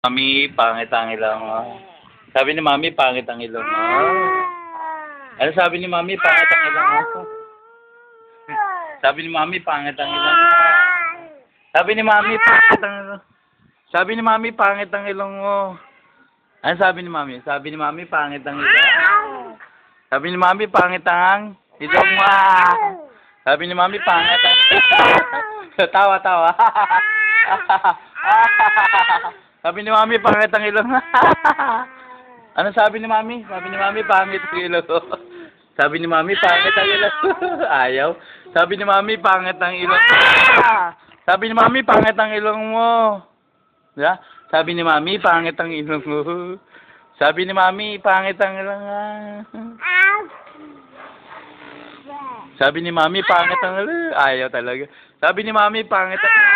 Mami, pangit ang ilong mo. Sabi ni Mami, pangit ang ilong mo. Ano sabi ni Mami, pangit ang ilong mo? Sabi ni Mami, pangit ang ilong mo. Sabi ni Mami, pangit ang ilong. Sabi ni Mami, pangit ang ilong mo. Ano sabi ni Mami? Sabi ni Mami, pangit ang ilong. Sabi ni Mami, pangit ang ilong mo. Sabi ni Mami, pangit ang... Tawa. Sabi ni Mami, pangit ang ilong. Ano sabi ni Mami? Sabi ni Mami, pangit ang ilong. Sabi ni Mami, pangit ang ilong. Ayaw. Sabi ni Mami, pangit ang ilong. Sabi ni Mami, pangit ang ilong mo. Yeah? Sabi ni Mami, pangit ang ilong mo. Sabi ni Mami, pangit ang ilong. Sabi ni Mami, pangit ang ilong. Ayaw talaga. Sabi ni Mami, pangit ang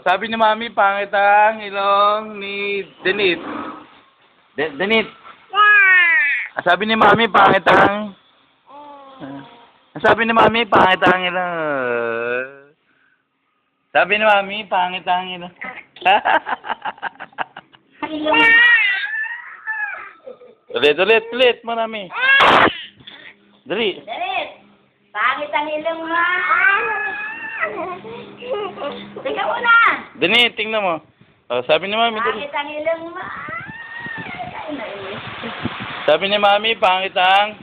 sabi ni Mami, pangit ang ilong ni Denit. Denit. Sabi ni Mami, pangit ang... Sabi ni Mami, pangit ang ilong. Sabi ni Mami, pangit ang ilong. Ulit, Mami. Dali. Pangit ang ilong mo. Teka muna. Dini, tingnan mo. Sabi ni Mami, Pangit ang ilong mo. Sabi ni Mami, pangit ang...